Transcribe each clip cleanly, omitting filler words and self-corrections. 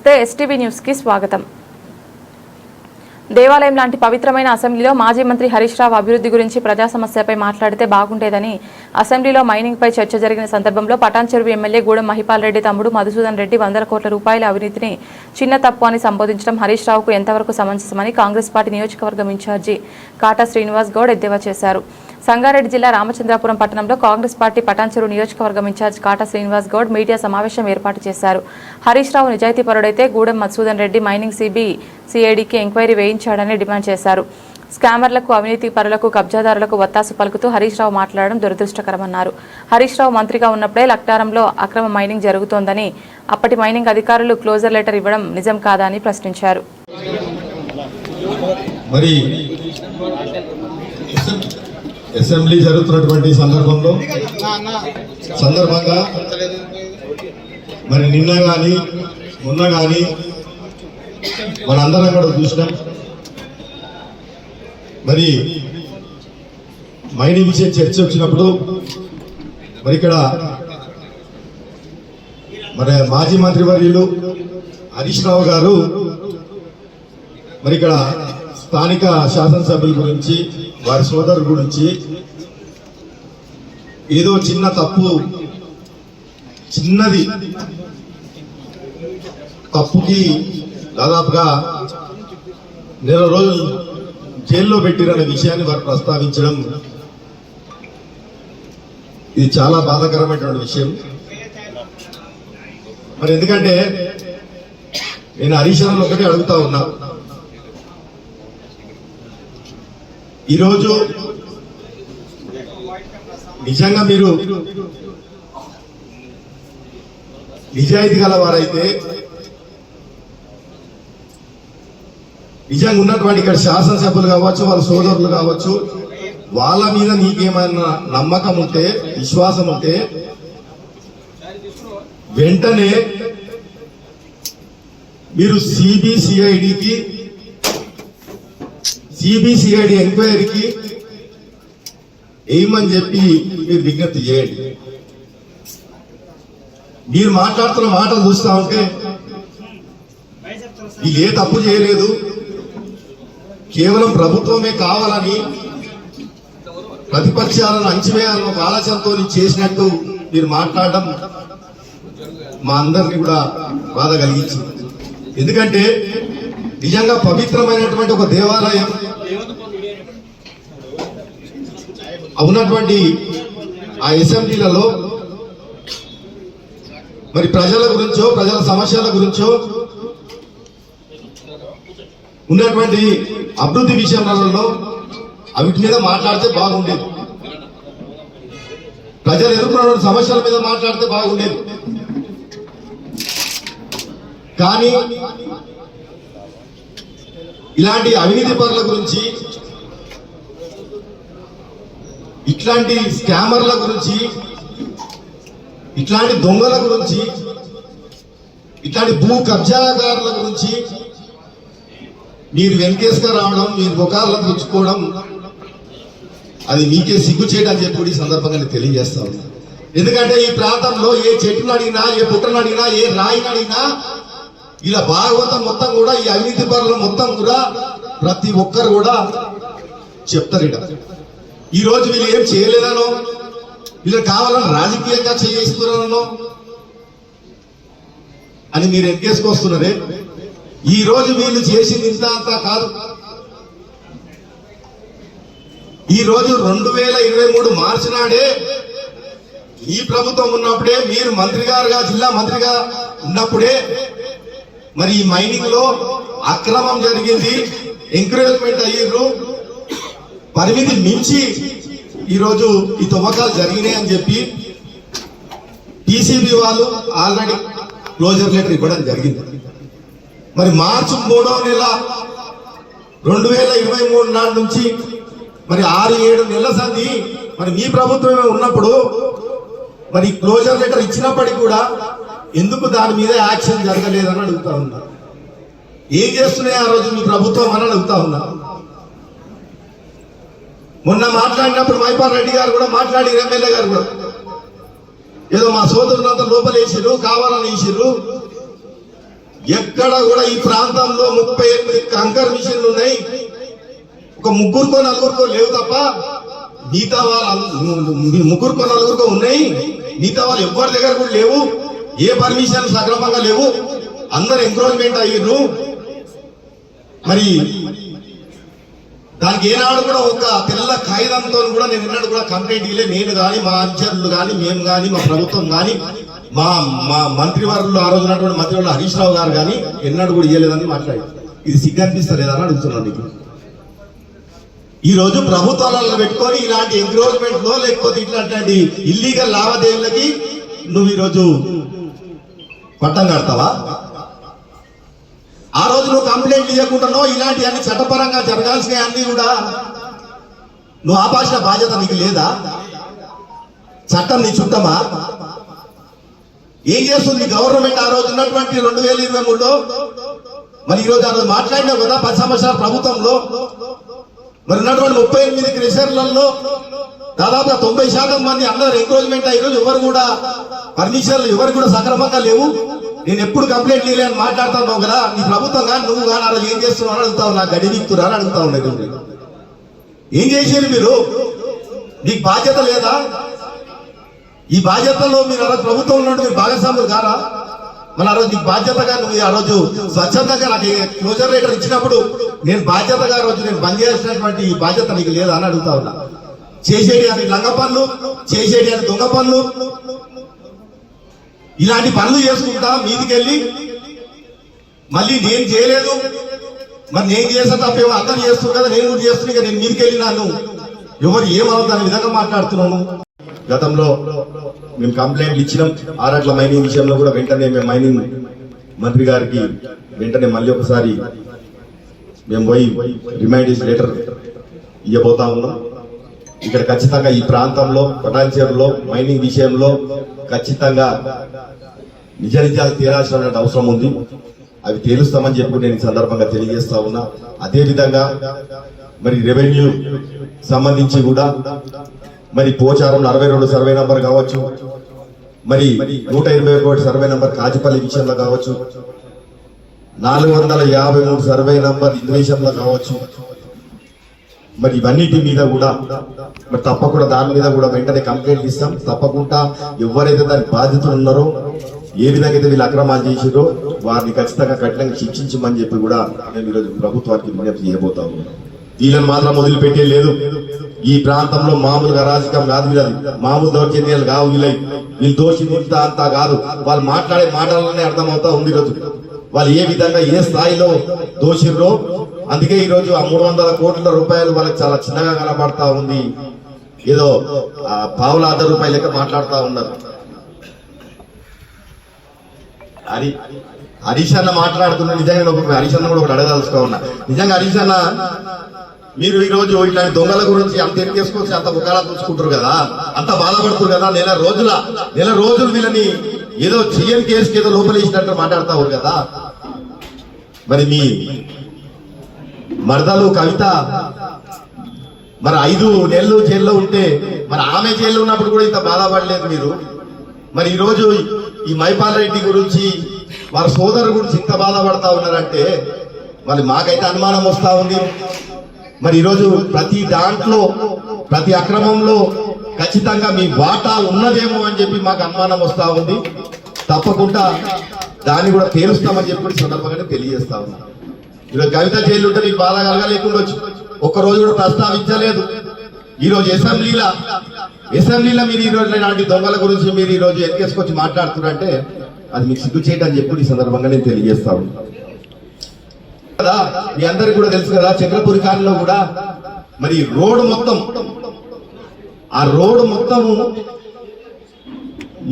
నమస్తే STV news కి స్వాగతం. దేవాలయం లాంటి పవిత్రమైన అసెంబ్లీలో మాజీ మంత్రి హరీష్ రావు అభివృద్ధి గురించి ప్రజా సమస్యలపై మాట్లాడితే బాగుండేదని అసెంబ్లీలో మైనింగ్ పై చర్చ జరిగిన సందర్భంలో పటాన్చెరువు ఎమ్మెల్యే గూడెం మహిపాల్ రెడ్డి తమ్ముడు మధుసూదన్ రెడ్డి 100 కోట్ల రూపాయల అవినీతిని చిన్న తప్పు అని సంబోధించడం హరీష్ రావుకు ఎంతవరకు సమంజసమని కాంగ్రెస్ పార్టీ నియోజకవర్గం ఇన్ఛార్జి కాటా శ్రీనివాస్ గౌడ్ ఎద్దేవా చేశారు. సంగారెడ్డి జిల్లా రామచంద్రాపురం పట్టణంలో కాంగ్రెస్ పార్టీ పటాన్చెరువు నియోజకవర్గం ఇన్ఛార్జ్ కాటా శ్రీనివాస్ గౌడ్ మీడియా సమావేశం ఏర్పాటు చేశారు. హరీష్ రావు నిజాయితీపరుడైతే గూడెం మధుసూదన్ రెడ్డి మైనింగ్ సిఐడికి ఎంక్వైరీ వేయించాడని డిమాండ్ చేశారు. స్కామర్లకు, అవినీతి పరులకు, కబ్జాదారులకు వత్తాసు పలుకుతూ హరీష్ రావు మాట్లాడడం దురదృష్టకరమన్నారు. హరీష్ రావు మంత్రిగా ఉన్నప్పుడే లక్టారంలో అక్రమ మైనింగ్ జరుగుతోందని, అప్పటి మైనింగ్ అధికారులు క్లోజర్ లెటర్ ఇవ్వడం నిజం కాదా అని ప్రశ్నించారు. అసెంబ్లీ జరుగుతున్నటువంటి సందర్భంగా మరి నిన్న కానీ మొన్న కానీ మనందరం కూడా చూసినాం. మరి మైనింగ్ విషయం చర్చ వచ్చినప్పుడు మరి ఇక్కడ మరి మాజీ మంత్రివర్యులు హరీష్ రావు గారు మరి ఇక్కడ స్థానిక శాసనసభ్యుల గురించి, వారి సోదరు గురించి ఏదో చిన్న తప్పు, చిన్నది తప్పుకి దాదాపుగా 1 రోజులు జైల్లో పెట్టిరన్న విషయాన్ని వారు ప్రస్తావించడం ఇది చాలా బాధాకరమైనటువంటి విషయం. మరి ఎందుకంటే నేను హరీష్ రావు ఒకటి అడుగుతా ఉన్నా, ఈరోజు నిజంగా మీరు నిజాయితీ గల వారైతే, నిజంగా ఉన్నటువంటి ఇక్కడ శాసనసభ్యులు కావచ్చు, వాళ్ళ సోదరులు కావచ్చు, వాళ్ళ మీద నీకేమైనా నమ్మకం ఉంటే, విశ్వాసం ఉంటే వెంటనే మీరు సిబిసిఐడి ఎంక్వైరీకి ఏమని చెప్పి మీరు విజ్ఞప్తి చేయండి. మీరు మాట్లాడుతున్న మాటలు చూస్తా ఉంటే వీళ్ళు ఏ తప్పు చేయలేదు, కేవలం ప్రభుత్వమే కావాలని ప్రతిపక్షాలను అంచివేయాలని ఒక ఆలోచనతో చేసినట్టు మీరు మాట్లాడడం మా అందరినీ కూడా బాధ కలిగించింది. ఎందుకంటే నిజంగా పవిత్రమైనటువంటి ఒక దేవాలయం ఉన్నటువంటి ఆ అసెంబ్లీలలో మరి ప్రజల గురించో, ప్రజల సమస్యల గురించో, ఉన్నటువంటి అభివృద్ధి విషయాలలో అవిటి మీద మాట్లాడితే బాగుండేది, ప్రజలు ఎదుర్కొన్న సమస్యల మీద మాట్లాడితే బాగుండేది. కానీ ఇలాంటి అవినీతి పరుల గురించి, ఇట్లాంటి స్కామర్ల గురించి, ఇట్లాంటి దొంగల గురించి, ఇట్లాంటి భూ కబ్జాదారుల గురించి మీరు వెంకేసుగా రావడం, మీరు ముఖాలను పుచ్చుకోవడం అది మీకే సిగ్గు చేయడం అని చెప్పి ఈ సందర్భంగా నేను తెలియజేస్తా ఉన్నాను. ఎందుకంటే ఈ ప్రాంతంలో ఏ చెట్టును అడిగినా, ఏ పుట్టను అడిగినా, ఏ రాయిని అడిగినా ఇలా భాగవతం మొత్తం కూడా ఈ అవినీతి పరులు మొత్తం కూడా ప్రతి ఒక్కరు కూడా చెప్తారు. ఈ రోజు వీళ్ళు ఏం చేయలేదనో, వీళ్ళు కావాలని రాజకీయంగా చేయిస్తున్నారనో అని మీరు ఎక్కేసుకొస్తున్నారే. ఈ రోజు వీళ్ళు చేసింది ఇంత అంతా కాదు. ఈ రోజు 2023 మార్చి నాడే ఈ ప్రభుత్వం ఉన్నప్పుడే, మీరు మంత్రి గారుగా, జిల్లా మంత్రిగా ఉన్నప్పుడే మరి ఈ మైనింగ్ లో అక్రమం జరిగింది, ఎంకరేజ్మెంట్ అయ్యారు, పరిమితి మించి ఈరోజు ఈ తవ్వకాలు జరిగినాయి అని చెప్పి టీసీబీ వాళ్ళు ఆల్రెడీ క్లోజర్ లెటర్ ఇవ్వడం జరిగింది. మరి మార్చి 3వ నెల 2023 నాటి నుంచి మరి 6-7 నెలల సంధి మరి మీ ప్రభుత్వమే ఉన్నప్పుడు మరి క్లోజర్ లెటర్ ఇచ్చినప్పటికీ కూడా ఎందుకు దాని మీద యాక్షన్ జరగలేదని అడుగుతా ఉన్నా. ఏం చేస్తున్నాయి ఆ రోజు మీ ప్రభుత్వం అని అడుగుతా ఉన్నా. మొన్న మాట్లాడినప్పుడు మహిపాల్ రెడ్డి గారు కూడా మాట్లాడి, ఎమ్మెల్యే గారు కూడా ఏదో మా సోదరులంతా లోపలేసిర్రు, కావాలని వేసిర్రు, ఎక్కడ కూడా ఈ ప్రాంతంలో 38 కంకర్ మిషన్లు ఉన్నాయి. ఒక ముగ్గురుకో నలుగురికో లేవు తప్ప మిగతా వాళ్ళు ముగ్గురుకో నలుగురికో ఉన్నాయి. మిగతా వాళ్ళు ఎవరి దగ్గర కూడా లేవు. ఏ పర్మిషన్ సక్రమంగా లేవు. అందరు ఎంక్రోచ్మెంట్ అయ్యారు. మరి దానికి ఏనాడు కూడా ఒక తెల్ల కాగితంతో కూడా నేను ఎన్నడూ కూడా కంప్లైంట్ ఇవ్వలే. నేను కానీ మా అనుచరులు కానీ మేము కానీ మా ప్రభుత్వం కానీ మా మంత్రివర్యులు ఆ రోజు ఉన్నటువంటి మంత్రివర్యులు హరీష్ రావు గారు కానీ ఎన్నడూ కూడా ఇవ్వలేదని మాట్లాడి ఇది సిగ్గు అనిపిస్తలేదని అడుగుతున్నాను నీకు. ఈ రోజు ప్రభుత్వాలలో పెట్టుకొని ఇలాంటి ఎంక్రోచ్మెంట్ లో లేకపోతే ఇట్లాంటి ఇల్లీగల్ లావాదేవీలకి నువ్వు ఈరోజు పట్టం కడతావా? ఆ రోజు నువ్వు కంప్లైంట్ ఇవ్వకుండానో ఇలాంటి అన్ని చట్టపరంగా జరగాల్సిన అన్ని కూడా నువ్వు ఆపాల్సిన బాధ్యత నీకు లేదా? చట్టం నీ చుట్టమా? ఏం చేస్తుంది గవర్నమెంట్ ఆ రోజు ఉన్నటువంటి 2023లో? మరి ఈ రోజు ఆ రోజు మాట్లాడినావు కదా 10 సంవత్సరాల ప్రభుత్వంలో. మరి ఉన్నటువంటి 38 క్రెషర్లలో దాదాపు 90% మంది అందరూ ఎంక్రోచ్మెంట్ అయ్యారు. ఎవరు కూడా పర్మిషన్లు ఎవరు కూడా సక్రమంగా లేవు. నేను ఎప్పుడు కంప్లైంట్ చేయలేని మాట్లాడుతున్నావు కదా. నీ ప్రభుత్వం కానీ నువ్వు కానీ ఆ రోజు ఏం చేస్తున్నావు అడుగుతావు. నాకు గడివిక్తురా అని అడుగుతా ఉండేది. ఏం చేసేది మీరు? నీకు బాధ్యత లేదా? ఈ బాధ్యతలో మీరు ఆ రోజు ప్రభుత్వంలో మీరు భాగస్వాములు కారా? మన ఆ రోజు నీకు బాధ్యతగా నువ్వు ఆ రోజు స్వచ్ఛందంగా నాకు క్లోజర్ లెటర్ ఇచ్చినప్పుడు నేను బాధ్యతగా ఆ రోజు నేను బంద్ చేసినటువంటి ఈ బాధ్యత నీకు లేదా అని అడుగుతా ఉన్నా. చేసేది అని లంగ పనులు, చేసేది అని దొంగ పనులు, ఇలాంటి పనులు చేసుకుంటా మీదికెళ్ళి మళ్ళీ నేను చేయలేదు, మరి నేను చేసే తప్పేమో అందరు చేస్తున్నారు కదా, నేను కూడా చేస్తున్నా, ఇక నేను మీదికెళ్ళి నన్ను ఎవరు ఏమవుతారనే విధంగా మాట్లాడుతున్నాను. గతంలో మేము కంప్లైంట్లు ఇచ్చినాం. ఆరట్ల మైనింగ్ విషయంలో కూడా వెంటనే మేము మైనింగ్ మంత్రి గారికి వెంటనే మళ్ళీ ఒకసారి మేము పోయి రిమైండర్స్ లెటర్ ఇవ్వబోతా ఉన్నాం. ఇక్కడ ఖచ్చితంగా ఈ ప్రాంతంలో పటాన్చేరులో మైనింగ్ విషయంలో ఖచ్చితంగా నిజ నిజాలు తేలాల్సిన అవసరం ఉంది. అవి తేలుస్తామని చెప్పి నేను ఈ సందర్భంగా తెలియజేస్తా ఉన్నా. అదే విధంగా మరి రెవెన్యూ సంబంధించి కూడా మరి పోచారంలో 62 సర్వే నంబర్ కావచ్చు, మరి 121 సర్వే నంబర్ కాజిపల్లి విషయంలో కావచ్చు, 453 సర్వే నంబర్ ఇందు విషయంలో కావచ్చు, మరి ఇవన్నిటి మీద కూడా మరి తప్పకుండా దాని మీద కూడా వెంటనే కంప్లైంట్ ఇస్తాం. తప్పకుండా ఎవరైతే దానికి బాధ్యతలు ఉన్నారో, ఏ విధంగా అయితే వీళ్ళు అక్రమాలు చేసిరో వారిని ఖచ్చితంగా కఠినంగా శిక్షించమని చెప్పి కూడా మేము ఈరోజు ప్రభుత్వానికి విజ్ఞప్తి చేయబోతా ఉన్నాం. వీళ్ళని మాత్రం వదిలిపెట్టే లేదు. ఈ ప్రాంతంలో మామూలుగా రాజకీయం కాదు వీళ్ళది, మామూలు దౌర్జన్యాలు కావు వీళ్ళవి. వీళ్ళు దోషి అంతా కాదు. వాళ్ళు మాట్లాడే మాటలనే అర్థమవుతా ఉంది ఈరోజు వాళ్ళు ఏ విధంగా ఏ స్థాయిలో దోషిర్రో. అందుకే ఈ రోజు ఆ 300 కోట్ల రూపాయలు వాళ్ళకి చాలా చిన్నగా కనబడతా ఉంది. ఏదో ₹1,000 లెక్క మాట్లాడుతా ఉన్నారు. హరీష్ అన్న మాట్లాడుతున్నా. నిజంగా హరీష్ అన్న కూడా ఒకటి అడగదలుచుకో ఉన్నా. నిజంగా హరీష్ అన్న, మీరు ఈ రోజు ఇట్లాంటి దొంగల గురించి అంత ఎక్కేసుకొచ్చి అంత ముఖాలా చూసుకుంటారు కదా, అంత బాధపడుతున్నారు కదా. నెల రోజులు వీళ్ళని ఏదో చెయ్యని కేసుకి ఏదో లోపలేసినట్టు మాట్లాడతారు కదా. మరి మీ మరదలు కవిత మరి 5 నెలలు జైల్లో ఉంటే మరి ఆమె జైల్లో ఉన్నప్పుడు కూడా ఇంత బాధపడలేదు మీరు. మరి ఈ రోజు ఈ మైపాల్ రెడ్డి గురించి వారి సోదరు గురించి ఇంత బాధపడతా ఉన్నారంటే మరి మాకైతే అనుమానం వస్తా ఉంది. మరి ఈరోజు ప్రతి దాంట్లో ప్రతి అక్రమంలో ఖచ్చితంగా మీ వాటా ఉన్నదేమో అని చెప్పి మాకు అనుమానం వస్తా ఉంది. తప్పకుండా దాన్ని కూడా తేలుస్తామని చెప్పి సందర్భంగా తెలియజేస్తా ఉన్నా. ఈరోజు కవిత జైలు ఉంటే మీకు బాధ కలగలేకుండొచ్చు, ఒక్కరోజు కూడా ప్రస్తావించలేదు. ఈ రోజు అసెంబ్లీలో మీరు ఈ రోజు ఇలాంటి దొంగల గురించి మీరు ఈ రోజు ఎక్కేసుకొచ్చి మాట్లాడుతున్నారంటే అది మీకు సిగ్గు చేయడం అని చెప్పి ఈ సందర్భంగా నేను తెలియజేస్తా ఉన్నా కదా. మీ అందరికి కూడా తెలుసు కదా, చక్రపురి కాలంలో కూడా మరి రోడ్డు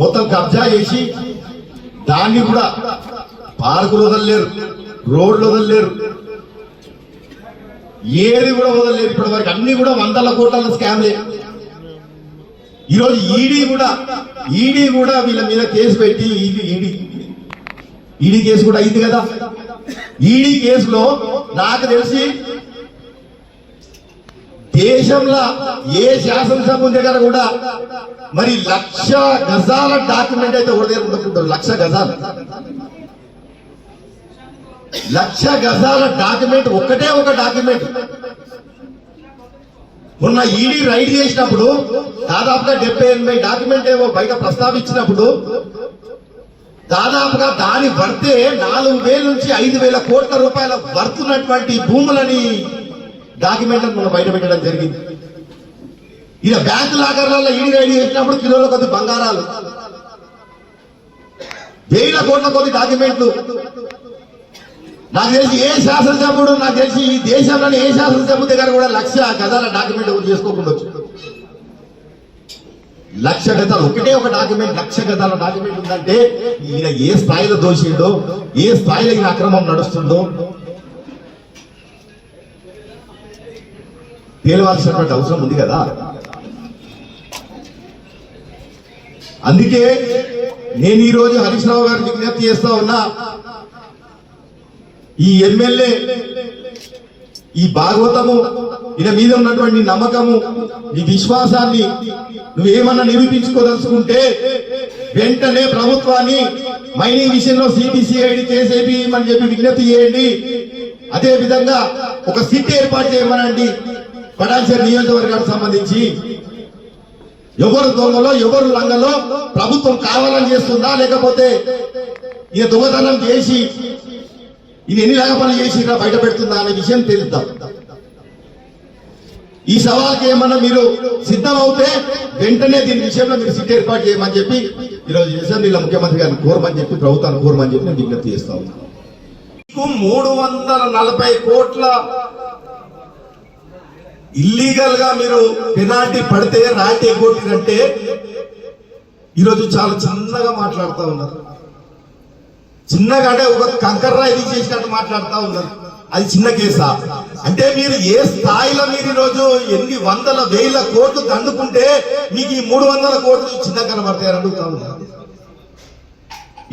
మొత్తం కబ్జా చేసి దాన్ని కూడా పార్కులు వదలలేరు, రోడ్లు వదలలేరు, ఏది కూడా వదలలేరు. ఇప్పటి వరకు అన్ని కూడా 100 కోట్ల స్కామ్లే. ఈరోజు ఈడీ కూడా వీళ్ళ మీద కేసు పెట్టి ఈడీ కేసు కూడా అయింది కదా. ఈడీ కేసులో నాకు తెలిసి దేశంలో ఏ శాసనసభ దగ్గర కూడా మరి 1,00,000 గజాల డాక్యుమెంట్ అయితే ఒకటి ఉండకుంటారు. 1,00,000 గజాలు 1,00,000 గజాల డాక్యుమెంట్, ఒక్కటే ఒక డాక్యుమెంట్. మొన్న ఈడీ రైడ్ చేసినప్పుడు దాదాపుగా 70-80 డాక్యుమెంట్ ఏవో బయట ప్రస్తావించినప్పుడు దాదాపుగా దాని వర్తే 4,000 నుంచి 5,000 కోట్ల రూపాయల వర్తున్నటువంటి భూములని డాక్యుమెంట్ మనం బయట పెట్టడం జరిగింది. ఇలా బ్యాంకు లాకర్లలో ఈడీ రైడ్ చేసినప్పుడు కిలోల కొద్ది బంగారాలు, 1,000 కోట్ల కొద్ది డాక్యుమెంట్లు. నాకు తెలిసి ఏ శాసనసభ్యుడు, నాకు తెలిసి ఈ దేశంలోని ఏ శాసనసభ్యుడి దగ్గర కూడా 1,00,000 గజాల డాక్యుమెంట్ చేసుకోకుండా వచ్చు. 1,00,000 గజాలు, ఒకటే ఒక డాక్యుమెంట్, 1,00,000 గజాల డాక్యుమెంట్ ఉందంటే ఈయన ఏ స్థాయిలో దోషిండో, ఏ స్థాయిలో ఈయన అక్రమం నడుస్తుందో తేలవాల్సినటువంటి అవసరం ఉంది కదా. అందుకే నేను ఈ రోజు హరీష్ రావు గారు విజ్ఞప్తి చేస్తా ఉన్నా, ఈ ఎమ్మెల్యే ఈ భాగవతము, ఈయన మీద ఉన్నటువంటి నమ్మకము, ఈ విశ్వాసాన్ని నువ్వేమన్నా నిరూపించుకోదలుచుకుంటే వెంటనే ప్రభుత్వాన్ని మైనింగ్ విషయంలో సిబిసిఐడి కేసేపి అని చెప్పి విజ్ఞప్తి చేయండి. అదే విధంగా ఒక సిట్ ఏర్పాటు చేయమనండి. పటాన్చేరు నియోజకవర్గానికి సంబంధించి ఎవరు దొంగలో ఎవరు లంగలో ప్రభుత్వం కావాలని చేస్తుందా, లేకపోతే ఈయన దొంగతనం చేసి ఈయన ఎన్ని రంగ పనులు చేసి బయట పెడుతుందా అనే విషయం తెలుద్దాం. ఈ సవాల్కి ఏమన్నా మీరు సిద్ధం అవుతే వెంటనే దీని విషయంలో మీరు సిట్ ఏర్పాటు చేయమని చెప్పి ఈరోజు అసెంబ్లీలో ముఖ్యమంత్రి గారిని కోరమని చెప్పి, ప్రభుత్వాన్ని కోరమని చెప్పి నేను విజ్ఞప్తి చేస్తా ఉన్నాను. 340 కోట్ల ఇల్లీగల్ గా మీరు పెనాల్టీ పడితే రాయితీ ఎగ్గొట్టినంటే ఈరోజు చాలా చిన్నగా మాట్లాడుతూ ఉన్నారు. చిన్నగా అంటే ఒక కంకర్రా ఇది చేసినట్టు మాట్లాడుతూ ఉన్నారు. అది చిన్న కేసా అంటే మీరు ఏ స్థాయిలో మీరు ఈరోజు ఎన్ని వందల వేల కోట్లు దండుకుంటే మీకు ఈ 300 కోట్లు చిన్న కనబడతాయని అడుగుతా ఉన్నారు.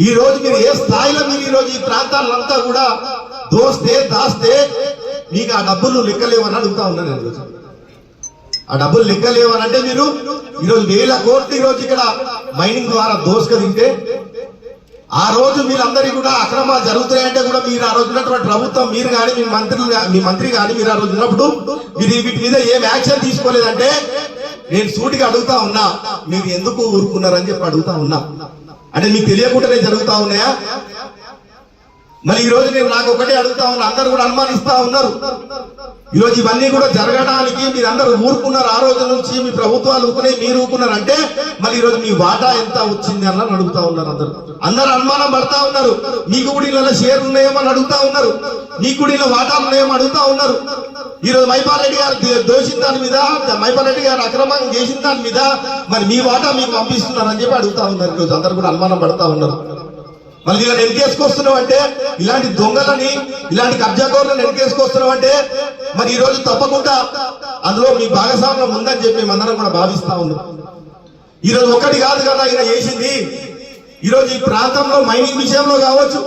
ఈ రోజు మీరు ఏ స్థాయిలో మీరు ఈరోజు ఈ ప్రాంతాలంతా కూడా దాస్తే మీకు ఆ డబ్బులు లెక్కలేవని అడుగుతా ఉన్నాను నేను. ఆ డబ్బులు లెక్కలేవని అంటే మీరు ఈరోజు 1000 కోట్లు ఈరోజు ఇక్కడ మైనింగ్ ద్వారా దోసుక తింటే, ఆ రోజు మీరందరికీ కూడా అక్రమాలు జరుగుతున్నాయంటే కూడా మీరు ఆ రోజు ఉన్నటువంటి ప్రభుత్వం, మీరు కానీ మీ మంత్రి కానీ మీరు ఆ రోజు ఉన్నప్పుడు మీరు వీటి మీద ఏం యాక్షన్ తీసుకోలేదంటే నేను సూటిగా అడుగుతా ఉన్నా, మీరు ఎందుకు ఊరుకున్నారని చెప్పి అడుగుతా ఉన్నా. అంటే మీకు తెలియకుండానే జరుగుతా ఉన్నాయా? మరి ఈ రోజు నేను నాకు ఒకటే అడుగుతా ఉన్నా, అందరూ కూడా అనుమానిస్తా ఉన్నారు. ఈ రోజు ఇవన్నీ కూడా జరగడానికి మీరందరూ ఊరుకున్నారు. ఆ రోజు నుంచి మీ ప్రభుత్వాలు ఊరుకునే, మీరు ఊరుకున్నారు అంటే మరి ఈ రోజు మీ వాటా ఎంత వచ్చింది అన్న అడుగుతా ఉన్నారు. అందరూ అనుమానం పడతా ఉన్నారు. మీకు కూడా ఇలా షేర్లు ఉన్నాయేమో అని అడుగుతా ఉన్నారు. మీకు కూడా ఇలా వాటాలు ఉన్నాయేమో అడుగుతా ఉన్నారు. ఈ రోజు మైపాల్ రెడ్డి గారు దోషిన దాని మీద, మైపాల్ రెడ్డి గారు అక్రమంగా చేసిన దాని మీద మరి మీ వాటా మీకు పంపిస్తున్నారని చెప్పి అడుగుతా ఉన్నారు. ఈరోజు అందరూ కూడా అనుమానం పడతా ఉన్నారు. మళ్ళీ ఇలా వెనకేసుకొస్తున్నావు అంటే, ఇలాంటి దొంగలని, ఇలాంటి కబ్జాకోరులను వెనకేసుకొస్తున్నావు అంటే మరి ఈ రోజు తప్పకుండా అందులో మీ భాగస్వామ్యం ఉందని చెప్పి మేమందరం కూడా భావిస్తా ఉన్నాం. ఈ రోజు ఒకటి కాదు కదా ఇలా చేసింది. ఈ రోజు ఈ ప్రాంతంలో మైనింగ్ విషయంలో కావచ్చు,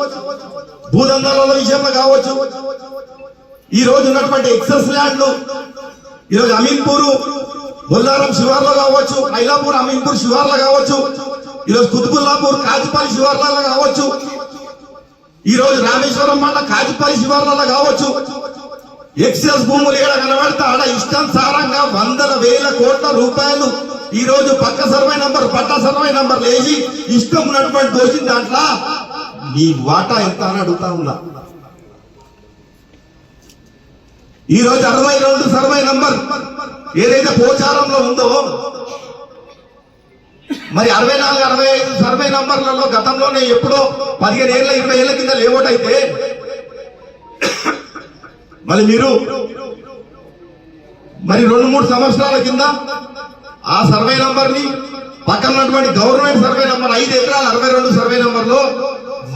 భూదందాల విషయంలో కావచ్చు, ఈ రోజు ఉన్నటువంటి ఎక్సెస్ ల్యాండ్లు, ఈ రోజు అమీన్పూర్ బొల్లారం శివార్లో కావచ్చు, ఐలాపూర్ అమీన్పూర్ శివార్లో కావచ్చు, ఈరోజు కుతుబుల్లాపూర్ కాజిపల్లి శివార్లలో కావచ్చు, ఈ రోజు రామేశ్వరం మండల కాజిపల్లి శివార్లలో కావచ్చు, ఎక్సెస్ భూములు ఏడ కనబడితే ఆడ ఇష్టానుసారంగా వందల వేల కోట్ల రూపాయలు ఈ రోజు పక్క సర్వే నంబర్, పట్టా సర్వే నంబర్ లేచి ఇష్టం ఉన్నటువంటి దోషింది. దాంట్లో మీ వాటా ఎంత అని అడుగుతా ఉన్నా. ఈ రోజు 62 సర్వే నంబర్ ఏదైతే పోచారంలో ఉందో, మరి 64, 65 సర్వే నంబర్లలో గతంలోనే ఎప్పుడో 15 ఏళ్ళ 20 ఏళ్ల కింద లేఅవుట్ అయితే మరి మీరు మరి 2-3 సంవత్సరాల కింద ఆ సర్వే నంబర్ ని పక్కన ఉన్నటువంటి గవర్నమెంట్ సర్వే నంబర్ 5 ఎకరాల 62 సర్వే నంబర్ లో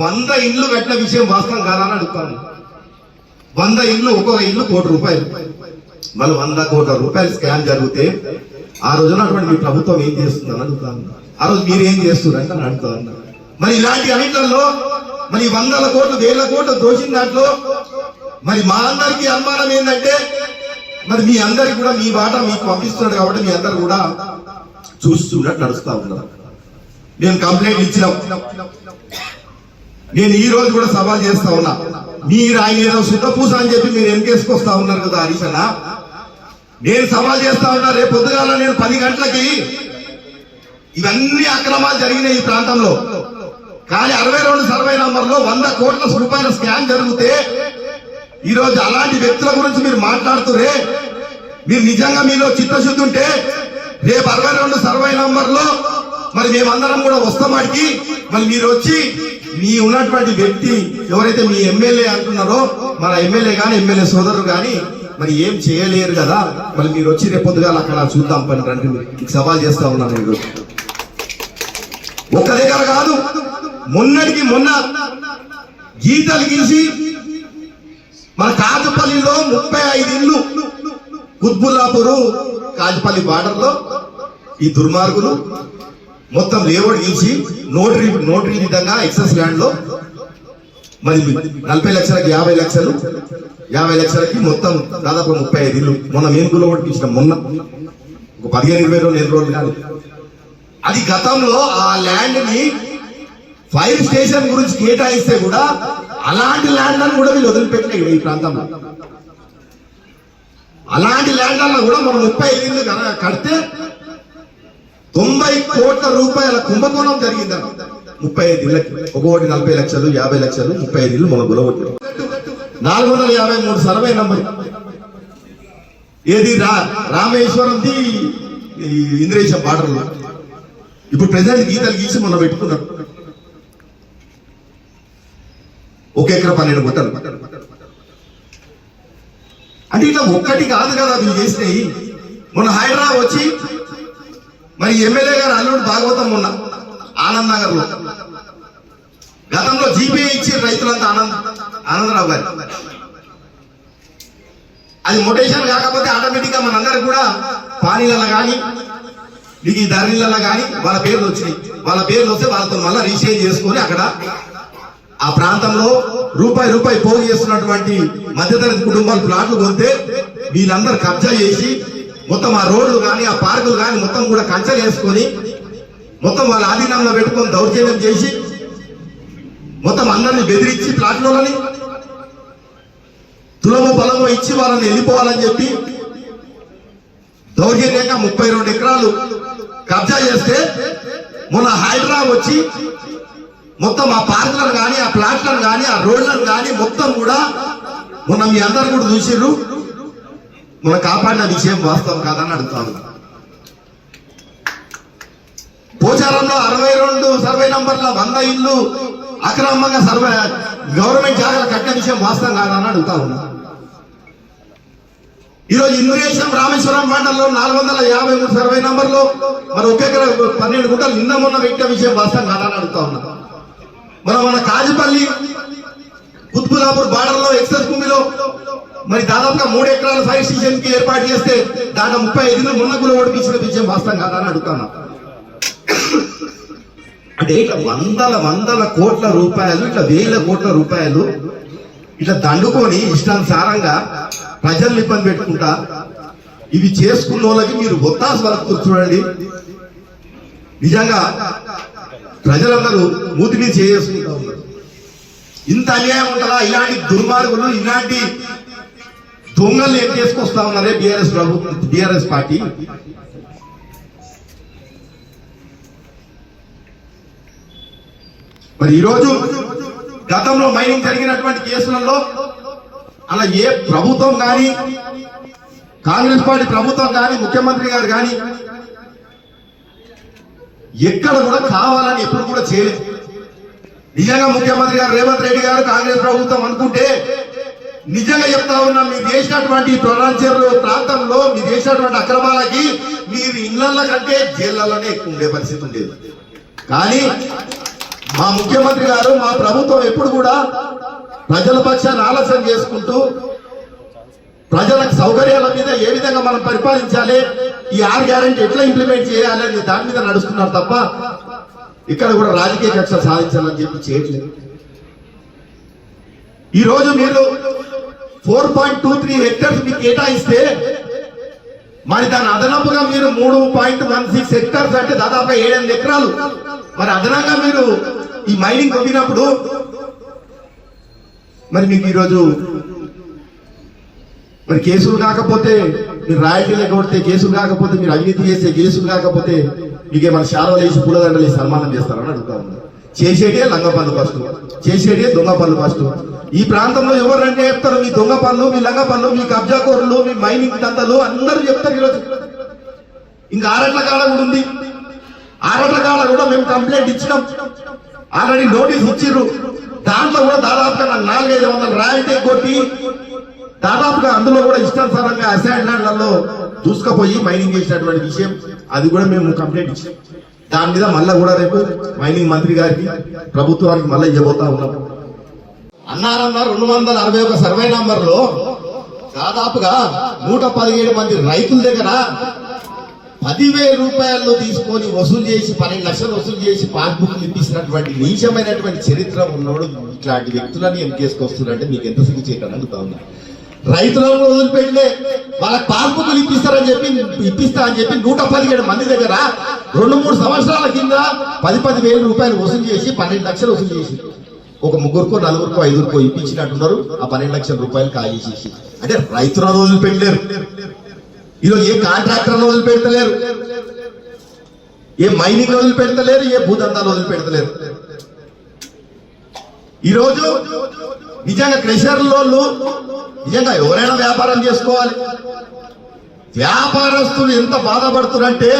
100 ఇండ్లు కట్టిన విషయం వాస్తవం కాదని అడుగుతాను. 100 ఇండ్లు, ఒక్కొక్క ఇల్లు ₹1 కోటి. మళ్ళీ 100 కోట్ల రూపాయలు స్కామ్ జరిగితే ఆ రోజునటువంటి మీ ప్రభుత్వం ఏం చేస్తుందని అడుగుతాను. ఆ రోజు మీరు ఏం చేస్తున్నారంటే అని అడుగుతా ఉన్నా. మరి ఇలాంటి అన్నింటిలో మరి 100 కోట్లు 1000 కోట్లు దోషిన దాంట్లో మరి మా అందరికీ అనుమానం ఏంటంటే మరి మీ అందరికి కూడా మీ వాటా మీకు పంపిస్తున్నాడు కాబట్టి మీ అందరు కూడా చూస్తున్నట్టు నడుస్తా ఉన్నారు. నేను కంప్లైంట్ ఇచ్చిన, నేను ఈ రోజు కూడా సవాల్ చేస్తా ఉన్నా. మీరు ఆయన ఏదో సుఖపూస అని చెప్పి మీరు వెనకేసుకొస్తా ఉన్నారు కదా హరీష్ అన్న. నేను సవాల్ చేస్తా ఉన్నా, రేపు పొద్దుగాల నేను 10 గంటలకి ఇవన్నీ అక్రమాలు జరిగినాయి ఈ ప్రాంతంలో. కానీ 62 సర్వే నంబర్లో 100 కోట్ల రూపాయల స్కామ్ జరిగితే ఈ రోజు అలాంటి వ్యక్తుల గురించి మీరు మాట్లాడుతురే. మీరు నిజంగా మీలో చిత్తశుద్ధి ఉంటే రేపు 62 సర్వే నంబర్లో మరి మేమందరం కూడా వస్తామాడికి మరి మీరు వచ్చి మీ ఉన్నటువంటి వ్యక్తి ఎవరైతే మీ ఎమ్మెల్యే అంటున్నారో మన ఎమ్మెల్యే గాని ఎమ్మెల్యే సోదరులు గాని మరి ఏం చేయలేరు కదా, మరి మీరు వచ్చి రేపు పొద్దుగాల అక్కడ చూద్దాం పని రండి. మీకు సవాల్ చేస్తా ఉన్నాను. నేను ఒక్క దగ్గర కాదు, మొన్నటికి మొన్న గీతలు గీసి మన కాజుపల్లిలో 35 ఇళ్ళు కుత్బుల్లాపూర్ కాజుపల్లి బార్డర్ లో ఈ దుర్మార్గులు మొత్తం లేఅవుట్ గీసి నోటరీ విధంగా ఎక్సెస్ ల్యాండ్ లో మరి 40 లక్షలకి 50 లక్షలు, 50 లక్షలకి మొత్తం దాదాపు 35 ఇళ్ళు. మొన్న మేము కూడా ఇచ్చినాం, మొన్న ఒక 15-20 రోజులు కానీ. అది గతంలో ఆ ల్యాండ్ ని ఫైర్ స్టేషన్ గురించి కేటాయిస్తే కూడా అలాంటి ల్యాండ్ అని కూడా వీళ్ళు వదిలిపెట్టలేదు ఈ ప్రాంతంలో. అలాంటి ల్యాండ్ అన్న కూడా మనం 35 ఇళ్ళు కడితే 90 కోట్ల రూపాయల కుంభకోణం జరిగిందన్న. 35 ఇళ్ళకి ఒకటి 40 లక్షలు, 50 లక్షలు, 35 ఇళ్ళు మన గులవట్లేదు. 453 సర్వే నంబర్ ఏది రామేశ్వరంది ఇంద్రేశం బార్డర్ లో ఇప్పుడు ప్రెసిడెంట్ గీతలు గీసి మొన్న పెట్టుకున్నారు. 1 ఎకరా 12 గుంటలు. అంటే ఇట్లా ఒక్కటి కాదు కదా వీళ్ళు చేసినాయి. మొన్న హైదరాబాద్ వచ్చి మరి ఎమ్మెల్యే గారు అల్లుడు భాగవతం మొన్న ఆనంద్ నగర్ లో గతంలో జీపీ ఇచ్చి రైతులంతా ఆనందరావు గారు అది మొటేషన్ కాకపోతే ఆటోమేటిక్ గా మనందరికి కూడా పానీలలో కానీ మీకు ఈ ధరణిలలో కానీ వాళ్ళ పేర్లు వచ్చినాయి. వాళ్ళ పేర్లు వస్తే వాళ్ళతో మళ్ళీ రీషేర్ చేసుకొని అక్కడ ఆ ప్రాంతంలో రూపాయి పోగు చేస్తున్నటువంటి మధ్యతరగతి కుటుంబాలు ప్లాట్లు కొంటే వీళ్ళందరూ కబ్జా చేసి మొత్తం ఆ రోడ్లు కానీ ఆ పార్కులు కానీ మొత్తం కూడా కంచెలు వేసుకొని మొత్తం వాళ్ళ ఆధీనంలో పెట్టుకొని దౌర్జన్యం చేసి మొత్తం అందరినీ బెదిరించి ప్లాట్లోని తులము పొలము ఇచ్చి వాళ్ళని వెళ్ళిపోవాలని చెప్పి దౌర్జన్యంగా 32 ఎకరాలు కబ్జా చేస్తే మొన్న హైదరాబాద్ వచ్చి మొత్తం ఆ పార్కులను కానీ ఆ ప్లాట్లను కానీ ఆ రోడ్లను కానీ మొత్తం కూడా మొన్న మీ అందరు కూడా చూసిర్రు. మన కాపాడిన విషయం వాస్తవం కాదని అడుగుతాను. పోచారంలో 62 సర్వే నంబర్ల 100 ఇళ్ళు అక్రమంగా సర్వే గవర్నమెంట్ జాగ్రత్త కట్టిన విషయం వాస్తవం కాదని అడుగుతా ఉన్నా. ఈరోజు ఇంద్రేశం రామేశ్వరం మండలంలో 453 సర్వే నంబర్లో మరి 1 ఎకరా 12 గుంటలు నిన్న మొన్న పెట్టిన విషయం వాస్తవం కాదని అడుగుతా ఉన్నా. మన కాజుపల్లి కుత్బుల్లాపూర్ బార్డర్ లో ఎక్సెస్ భూమిలో మరి దాదాపుగా 3 ఎకరాల ఫైర్ స్టేషన్ కి ఏర్పాటు చేస్తే దాంట్లో 35 ఇళ్ళు మున్నగులు ఓడిపించిన విషయం వాస్తవం కాదని అడుగుతాను. అంటే ఇట్లా వందల కోట్ల రూపాయలు, ఇట్లా 1000 కోట్ల రూపాయలు ఇట్లా దండుకొని ఇష్టానుసారంగా ప్రజల్ని ఇబ్బంది పెట్టుకుంటా ఇవి చేసుకున్న వాళ్ళకి మీరు ఒత్తాసు వరకు చూడండి. నిజంగా ప్రజలందరూ మూతి మీద చేసుకుంటా ఉన్నారు. ఇంత అన్యాయం ఉంటుందా? ఇలాంటి దుర్మార్గులు, ఇలాంటి దొంగలు ఏం చేసుకొస్తా ఉన్నారే బీఆర్ఎస్ పార్టీ. మరి ఈరోజు గతంలో మైనింగ్ జరిగినటువంటి కేసులలో అలా ఏ ప్రభుత్వం కానీ కాంగ్రెస్ పార్టీ ప్రభుత్వం కానీ ముఖ్యమంత్రి గారు కానీ ఎక్కడ కూడా కావాలని ఎప్పుడు కూడా చేయలేదు. నిజంగా ముఖ్యమంత్రి గారు రేవంత్ రెడ్డి గారు కాంగ్రెస్ ప్రభుత్వం అనుకుంటే నిజంగా చెప్తా ఉన్నా, మీరు చేసినటువంటి ప్రొరాంచర్ ప్రాంతంలో మీరు చేసినటువంటి అక్రమాలకి మీరు ఇళ్ల కంటే జైళ్లలోనే ఎక్కువ ఉండే పరిస్థితి ఉండేది. కానీ మా ముఖ్యమంత్రి గారు, మా ప్రభుత్వం ఎప్పుడు కూడా ప్రజల పక్షాన్ని ఆలోచన చేసుకుంటూ ప్రజలకు సౌకర్యాల మీద ఏ విధంగా మనం పరిపాలించాలి, ఈ 6 గ్యారెంటీ ఎట్లా ఇంప్లిమెంట్ చేయాలి అని దాని మీద నడుస్తున్నారు తప్ప ఇక్కడ కూడా రాజకీయ కక్ష సాధించాలని చెప్పి చేయట్లేదు. ఈ రోజు మీరు 4.23 హెక్టర్స్ మీకు కేటాయిస్తే మరి దాని అదనపుగా మీరు 3.16 హెక్టర్స్ అంటే దాదాపుగా 7-8 ఎకరాలు మరి అదనంగా మీరు ఈ మైనింగ్ తవ్వినప్పుడు మరి మీకు ఈరోజు మరి కేసులు కాకపోతే మీరు రాయటీలు కొడితే కేసులు కాకపోతే మీరు అవినీతి చేస్తే కేసులు కాకపోతే మీకేమైనా శాలలు వేసి పూలదండలు వేసి సన్మానం చేస్తారని అడుగుతా ఉన్నారు. చేసేటే లంగ పనులు ఫస్ట్, చేసేటే దొంగ పనులు ఫస్ట్. ఈ ప్రాంతంలో ఎవరంటే చెప్తారు మీ దొంగ పనులు, మీ లంగ పనులు, మీ కబ్జాకోరులు, మీ మైనింగ్ దంతలు అందరూ చెప్తారు ఈరోజు. ఇంకా ఆరట్ల కాడ కూడా ఉంది. ఆరట్ల కాడ కూడా మేము కంప్లైంట్ ఇచ్చినాం, ఆల్రెడీ నోటీస్ ఇచ్చిర్రు. దాంట్లో కూడా దాదాపుగా 400-500 రాయల్టీ కొట్టి దాదాపుగా అందులో కూడా ఇష్టానుసారంగా అసైన్ ల్యాండ్లలో చూసుకుపోయి మైనింగ్ చేసినటువంటి విషయం, అది కూడా మేము కంప్లైంట్ ఇచ్చాం. దాని మీద మళ్ళా కూడా రేపు మైనింగ్ మంత్రి గారికి ప్రభుత్వానికి మళ్ళీ ఇవ్వబోతా ఉన్నాం. అన్నారన్న 261 సర్వే నంబర్లో దాదాపుగా 117 మంది రైతుల దగ్గర 10,000 రూపాయలు తీసుకొని వసూలు చేసి 12 లక్షలు వసూలు చేసి పాస్బుక్లు ఇప్పించినటువంటి నీచమైనటువంటి చరిత్ర ఉన్నోడు ఇట్లాంటి వ్యక్తులని ఎంకేసుకొస్తున్నారంటే మీకు ఎంత సిగ్గు చేయటం అడుగుతా ఉన్నా. రైతులను వదిలిపెట్టలే, వాళ్ళకి పాస్బుక్లు ఇప్పిస్తా అని చెప్పి 117 మంది దగ్గర 2-3 సంవత్సరాల కింద 10,000 రూపాయలు వసూలు చేసి 12 లక్షలు వసూలు చేసి ఒక 3కో 4కో 5కో ఇప్పించినట్టున్నారు. ఆ 12 లక్షల రూపాయలు కాజేసేసి, అంటే రైతులను వదిలిపెట్టలేరు, ఈరోజు ఏ కాంట్రాక్టర్లు వదిలిపెడతలేరు, ఏ మైనింగ్ వదిలిపెడతలేరు, ఏ భూదందాలు వదిలిపెడతలేరు. ఈరోజు నిజంగా క్రెషర్లు నిజంగా ఎవరైనా వ్యాపారం చేసుకోవాలి. వ్యాపారస్తులు ఎంత బాధపడుతున్నారంటే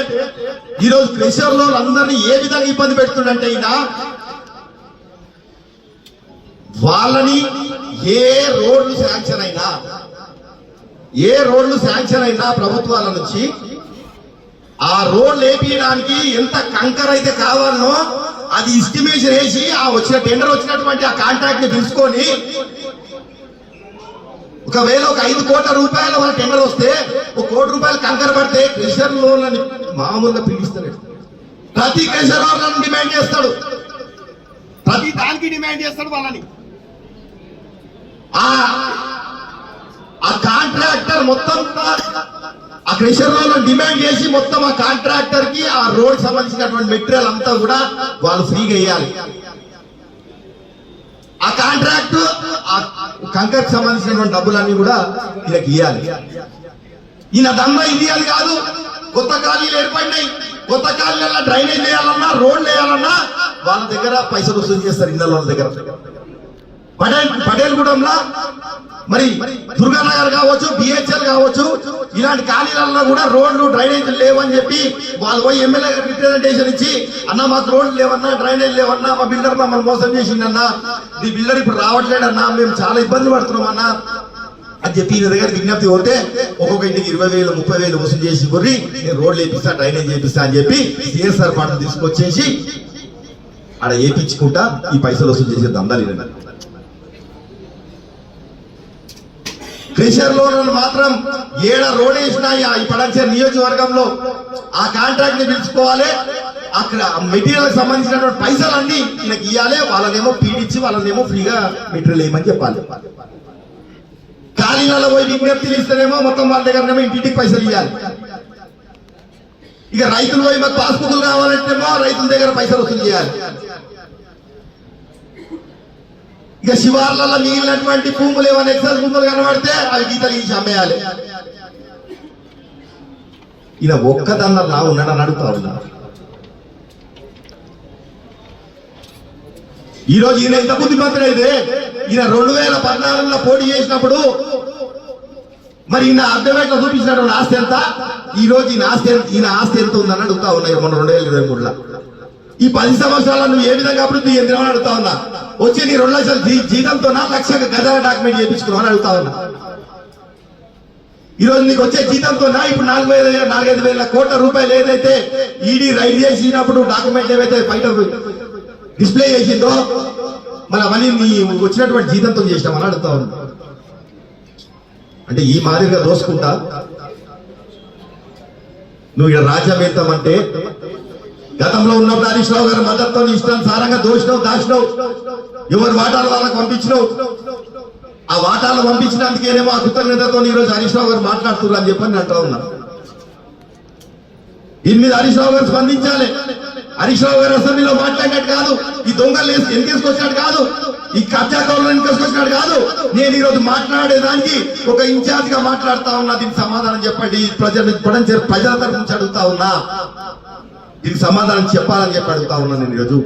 ఈరోజు క్రెషర్లు అందరినీ ఏ విధంగా ఇబ్బంది పెడుతుందంటే అయినా వాళ్ళని ఏ రోడ్లు శాంక్షన్ అయినా ప్రభుత్వాల నుంచి ఆ రోడ్లు వేపించడానికి ఎంత కంకర్ అయితే కావాలనో అది ఎస్టిమేషన్ వేసి ఆ టెండర్ వచ్చినటువంటి ఆ కాంట్రాక్ట్ ని పిలుచుకొని ఒకవేళ 5 కోట్ల రూపాయల వాళ్ళ టెండర్ వస్తే 1 కోటి రూపాయలు కంకర పడితే క్రెషర్ లోన్లని మామూలుగా పిలుస్తాడు. ప్రతి క్రెషర్ లోన్లను డిమాండ్ చేస్తాడు, ప్రతి దానికి డిమాండ్ చేస్తాడు వాళ్ళని. ఆ కాంట్రాక్టర్ మొత్తం ఆ క్రెషర్ లోన్లను డిమాండ్ చేసి మొత్తం ఆ కాంట్రాక్టర్ కి ఆ రోడ్ సంబంధించినటువంటి మెటీరియల్ అంతా కూడా వాళ్ళు ఫ్రీగా వేయాలి. ఆ కాంట్రాక్ట్ కంకర్ సంబంధించినటువంటి డబ్బులన్నీ కూడా ఈయనకి ఇవ్వాలి. ఈయన దందా ఇది అని కాదు, కొత్త ఖాళీలు ఏర్పడినాయి, కొత్త ఖాళీలలో డ్రైనేజ్ వేయాలన్నా రోడ్లు వేయాలన్నా వాళ్ళ దగ్గర పైసలు వసూలు చేస్తారు. ఇళ్ళ వాళ్ళ దగ్గర పటేల్గూడెంలో మరి దుర్గానగర్ కావచ్చు, బిహెచ్ఎల్ కావచ్చు, ఇలాంటి ఖాళీలలో కూడా రోడ్లు డ్రైనేజ్ లేవని చెప్పి వాళ్ళు పోయి ఎమ్మెల్యే రిప్రజెంటేషన్ ఇచ్చి అన్న మాకు రోడ్లు లేవన్నా డ్రైనేజ్ లేవన్నా మా బిల్డర్ మమ్మల్ని మోసం చేసిందన్నా, ఈ బిల్డర్ ఇప్పుడు రావట్లేదన్నా, మేము చాలా ఇబ్బంది పడుతున్నాం అన్నా అని చెప్పి ఈయన దగ్గర విజ్ఞప్తి పోతే ఒక్కొక్క ఇంటికి 20,000 30,000 వసూలు చేసి కొర్రి నేను రోడ్లు వేపిస్తా డ్రైనేజ్ చేపిస్తా అని చెప్పి సిఎస్ఆర్ ఫండ్ తీసుకొచ్చేసి ఆడ వేపించుకుంటా ఈ పైసలు వసూలు చేసే దందాలు. క్రెషర్ లోన్లు మాత్రం ఏడ రోడ్ వేసినా ఈ పడంచేరు నియోజకవర్గంలో ఆ కాంట్రాక్ట్ ని పిలుచుకోవాలి, అక్కడ మెటీరియల్ సంబంధించినటువంటి పైసలు అన్ని ఈయనకి ఇవ్వాలి, వాళ్ళనేమో పీడిచ్చి వాళ్ళనేమో ఫ్రీగా మెటీరియల్ వేయమని చెప్పాలి. ఖాళీలలో పోయి విజ్ఞప్తులు ఇస్తేనేమో మొత్తం వాళ్ళ దగ్గరనేమో ఇంటింటికి పైసలు ఇవ్వాలి. ఇక రైతులు పోయి మాకు పాస్బుక్లు కావాలంటేమో రైతుల దగ్గర పైసలు వసూలు చేయాలి. ఇక శివార్లలో మిగిలినటువంటి భూములు ఏమైనా ఎక్సైజ్ భూములు కనబడితే అవి గీతలు గీసి అమ్మేయాలి. ఈయన ఒక్కదన్నలా ఉన్నాడని అడుగుతా ఉన్నా. ఈరోజు ఈయన ఎంత బుద్ధిమంతుడు అయితే ఈయన 2014లో పోటీ చేసినప్పుడు మరి ఈయన అర్థమేట్లా చూపించినటువంటి ఆస్తి ఎంత, ఈ రోజు ఈయన ఆస్తి ఎంత ఉందని అడుగుతా ఉన్నాయి. మన 2023లో ఈ 10 సంవత్సరాల నువ్వు ఏ విధంగా అభివృద్ధి చెందినావని అడుగుతా ఉన్నా. వచ్చి నీ 2 లక్షల జీతంతో 1 లక్ష గజాల డాక్యుమెంట్ చేయించుకున్నావని అడుగుతా ఉన్నా. ఈరోజు నీకు వచ్చే జీతంతో ఇప్పుడు 4,500 కోట్ల రూపాయలు ఏదైతే ఈడీ రైడ్ చేసినప్పుడు డాక్యుమెంట్ ఏవైతే బయట డిస్ప్లే చేసిందో మరి అవన్నీ నీ వచ్చినటువంటి జీతంతో చేసినామని అడుగుతా ఉన్నా. అంటే ఈ మాదిరిగా దోసుకుంటా నువ్వు ఇక్కడ రాజ్యం ఎత్తామంటే గతంలో ఉన్నప్పుడు హరీష్ రావు గారి మద్దతుతో ఇష్టానుసారంగా దోషినావు, దాచినావు, ఎవరి వాటాలు వాళ్ళకు పంపించినావు. ఆ వాటాలు పంపించినందుకేనేమో ఆ కృతజ్ఞతతో ఈరోజు హరీష్ రావు గారు మాట్లాడుతున్నారు అని చెప్పని అంటా ఉన్నా. దీని మీద హరీష్ రావు గారు స్పందించాలి. హరీష్ రావు గారు అసెంబ్లీలో మాట్లాడినట్టు కాదు, ఈ దొంగలు ఎన్కేసుకొచ్చినట్టు కాదు, ఈ కబ్జాదారులను ఎన్కేసుకొచ్చినట్టు కాదు. నేను ఈ రోజు మాట్లాడేదానికి ఒక ఇన్ఛార్జ్ గా మాట్లాడుతా ఉన్నా. దీనికి సమాధానం చెప్పండి. ప్రజల తరఫు నుంచి అడుగుతా ఉన్నా, దీనికి సమాధానం చెప్పాలని చెప్పి అడుగుతా ఉన్నా. నేను ఈరోజు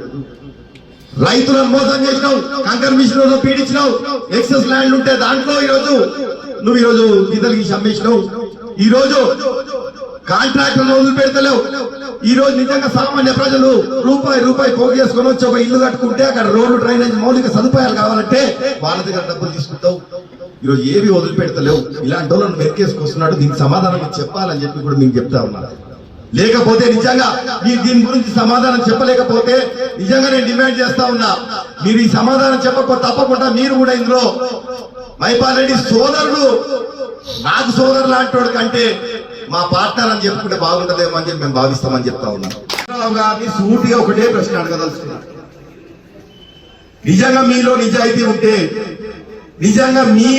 రైతులను మోసం చేసినావు, కంకర్ మిషన్ పీడించినావు, ఎక్సెస్ ల్యాండ్లు ఉంటే దాంట్లో నువ్వు ఈరోజు గిద్దలకి అమ్మేసినావు. ఈ రోజు కాంట్రాక్టర్లు వదిలిపెడతలేవు. ఈ రోజు నిజంగా సామాన్య ప్రజలు రూపాయి పోగు చేసుకొని వచ్చి ఒక ఇల్లు కట్టుకుంటే అక్కడ రోడ్లు, డ్రైనేజ్, మౌలిక సదుపాయాలు కావాలంటే వాళ్ళ దగ్గర డబ్బులు తీసుకుంటావు. ఈరోజు ఏవి వదిలిపెడతలేవు. ఇలాంటి వాళ్ళని వెనకేసుకొస్తున్నాడు. దీనికి సమాధానం చెప్పాలని చెప్పి కూడా మీకు చెప్తా ఉన్నా. లేకపోతే నిజంగా మీరు దీని గురించి సమాధానం చెప్పలేకపోతే నిజంగా నేను డిమాండ్ చేస్తా ఉన్నా, మీరు ఈ సమాధానం చెప్పకపోతే తప్పకుండా మీరు కూడా ఇందులో మైపాల్ రెడ్డి సోదరుడు, నాకు సోదరు లాంటి కంటే మా పార్ట్నర్ అని చెప్పుకుంటే బాగుంటదేమో అని చెప్పి మేము భావిస్తామని చెప్తా ఉన్నాం. గారిని సూటిగా ఒకటే ప్రశ్న అడగదలుచుకున్నా. నిజంగా మీలో నిజాయితీ ఉంటే, నిజంగా మీ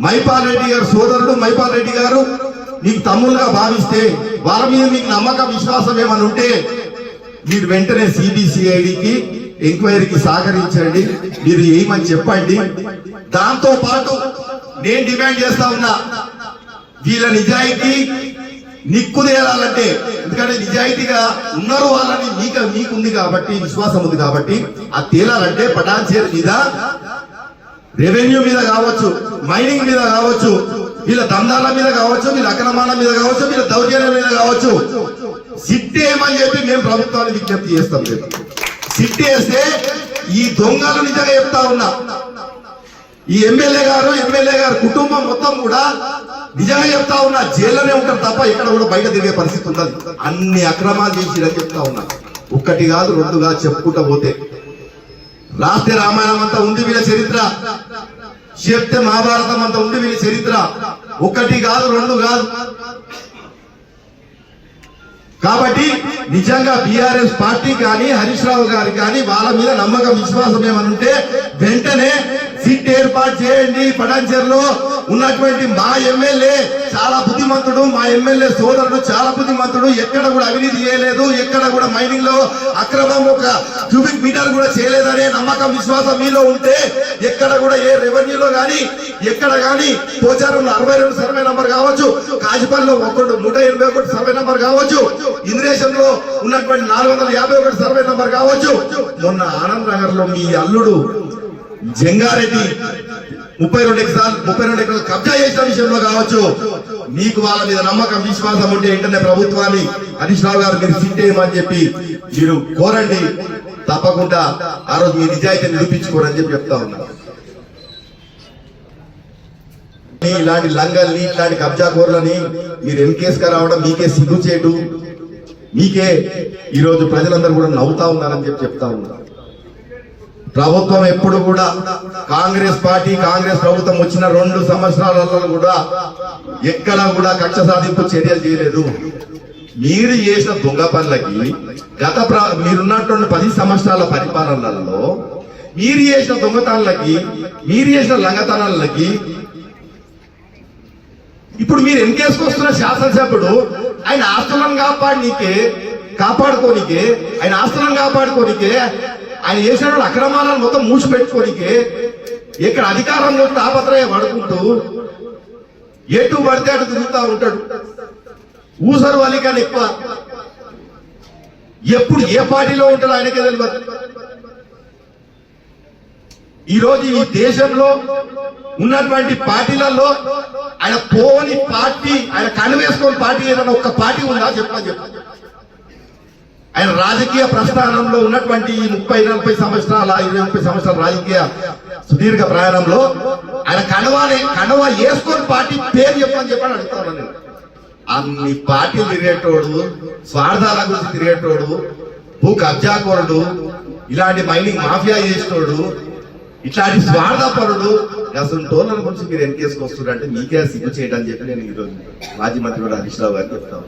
మైపాల్ రెడ్డి గారు సోదరుడు మైపాల్ రెడ్డి గారు మీకు తమ్ముళ్ళుగా భావిస్తే, వాళ్ళ మీద మీకు నమ్మకం విశ్వాసం ఏమని ఉంటే మీరు వెంటనే సిబిసిఐడికి ఎంక్వైరీకి సహకరించండి, మీరు ఏమని చెప్పండి. దాంతో పాటు నేను డిమాండ్ చేస్తా ఉన్నా, వీళ్ళ నిజాయితీ నిక్కుదేయాలంటే, ఎందుకంటే నిజాయితీగా ఉన్నారు వాళ్ళని మీకుంది కాబట్టి, విశ్వాసం ఉంది కాబట్టి, అది తేలాలంటే పటాన్చేరు మీద, రెవెన్యూ మీద కావచ్చు, మైనింగ్ మీద కావచ్చు, వీళ్ళ దందాల మీద కావచ్చు, వీళ్ళ అక్రమాల మీద కావచ్చు, వీళ్ళ దౌర్జన్యం మీద కావచ్చు, సిట్ ఏమని చెప్పి మేము ప్రభుత్వాన్ని విజ్ఞప్తి చేస్తాం. సిట్ వేస్తే ఈ దొంగలు నిజంగా చెప్తా ఉన్నా, ఈ ఎమ్మెల్యే గారు కుటుంబం మొత్తం కూడా నిజంగా చెప్తా ఉన్నా జైల్లోనే ఉంటారు తప్ప ఎక్కడ కూడా బయట తిరిగే పరిస్థితి ఉండదు. అన్ని అక్రమాలు చేసిరని చెప్తా ఉన్నా. ఒక్కటి కాదు, రెండు కాదు, చెప్పుకుంటా పోతే రాస్తే రామాయణం అంతా ఉంది వీళ్ళ చరిత్ర, చెప్తే మహాభారతం అంతా ఉంది వీళ్ళ చరిత్ర. ఒకటి కాదు, రెండు కాదు. కాబట్టి నిజంగా బీఆర్ఎస్ పార్టీ కానీ హరీష్ రావు గారు కానీ వాళ్ళ మీద నమ్మకం విశ్వాసం ఏమనుంటే వెంటనే సిట్ ఏర్పాటు చేయండి. పటాన్చేరులో ఉన్నటువంటి మా ఎమ్మెల్యే చాలా బుద్ధిమంతుడు, మా ఎమ్మెల్యే సోదరుడు చాలా బుద్ధిమంతుడు, ఎక్కడ కూడా అవినీతి చేయలేదు, ఎక్కడ కూడా మైనింగ్ లో అక్రమం ఒక క్యూబిక్ మీటర్ కూడా చేయలేదనే నమ్మకం విశ్వాసం మీలో ఉంటే, ఎక్కడ కూడా ఏ రెవెన్యూలో గానీ ఎక్కడ గానీ పోచారంలో 62 సర్వే నంబర్ కావచ్చు, కాజిపల్లిలో 181 సర్వే నంబర్ కావచ్చు, ఇంద్రేశంలో ఉన్నటువంటి 451 సర్వే నంబర్ కావచ్చు, మొన్న ఆనంద్ నగర్ లో మీ అల్లుడు జంగారెడ్డి 32 ఎకరాలు కబ్జా చేసిన విషయంలో కావచ్చు, మీకు వాళ్ళ మీద నమ్మకం విశ్వాసం ఉంటే వెంటనే ప్రభుత్వాన్ని హరీష్ రావు గారు మీరు సిట్టేయమని చెప్పి మీరు కోరండి. తప్పకుండా ఆ రోజు మీ నిజాయితీని నిరూపించుకోరని చెప్పి చెప్తా ఉన్నారు. ఇలాంటి లంగల్ని, ఇలాంటి కబ్జా కోర్లని మీరు ఎన్కేసుగా రావడం మీకే సిగ్గుచేటు, మీకే ఈరోజు ప్రజలందరూ కూడా నవ్వుతా ఉన్నారని చెప్పి చెప్తా ఉన్నారు. ప్రభుత్వం ఎప్పుడు కూడా కాంగ్రెస్ ప్రభుత్వం వచ్చిన 2 సంవత్సరాలలో కూడా ఎక్కడ కూడా కక్ష సాధింపు చర్యలు చేయలేదు. మీరు చేసిన దొంగ పనులకి మీరున్నటువంటి 10 సంవత్సరాల పరిపాలనలో మీరు చేసిన దొంగతనాలకి, మీరు చేసిన లంగతనాలకి ఇప్పుడు మీరు ఎన్కేసుకొస్తున్న శాసనసభ్యుడు ఆయన ఆస్తులను కాపాడుకోనికే ఆయన ఆస్తులను కాపాడుకోనికే, ఆయన చేసిన అక్రమాలను మొత్తం మూసిపెట్టుకోనికే ఇక్కడ అధికారంలో తాపత్రయ పడుకుంటూ ఎటు పడితే అటు తిరుగుతూ ఉంటాడు. ఊసరు వలికని ఎక్కువ, ఎప్పుడు ఏ పార్టీలో ఉంటాడో ఆయనకే తెలియదు. ఈ రోజు ఈ దేశంలో ఉన్నటువంటి పార్టీలలో ఆయన పోని పార్టీ, ఆయన కనువేసుకొని పార్టీ ఏదైనా ఒక్క పార్టీ ఉందా చెప్పని. ఆయన రాజకీయ ప్రస్థానంలో ఉన్నటువంటి 30-40 సంవత్సరాల 20-30 సంవత్సరాల రాజకీయ సుదీర్ఘ ప్రయాణంలో ఆయన కణవ వేసుకొని పార్టీ పేరు చెప్పని అడుగుతాను నేను. అన్ని పార్టీలు తిరిగేటోడు, స్వార్థాల గురించి తిరిగేటోడు, భూ కబ్జాకోరుడు, ఇలాంటి మైనింగ్ మాఫియా చేసేటోడు, ఇట్లాంటి స్వార్థపరుడు, అసలు టోన్ల గురించి మీరు ఎన్కేసుకొస్తున్నారంటే మీకే సిగ్గు చేయడం చెప్పి నేను ఈరోజు మాజీ మంత్రి హరీష్ రావు గారికి చెప్తాను.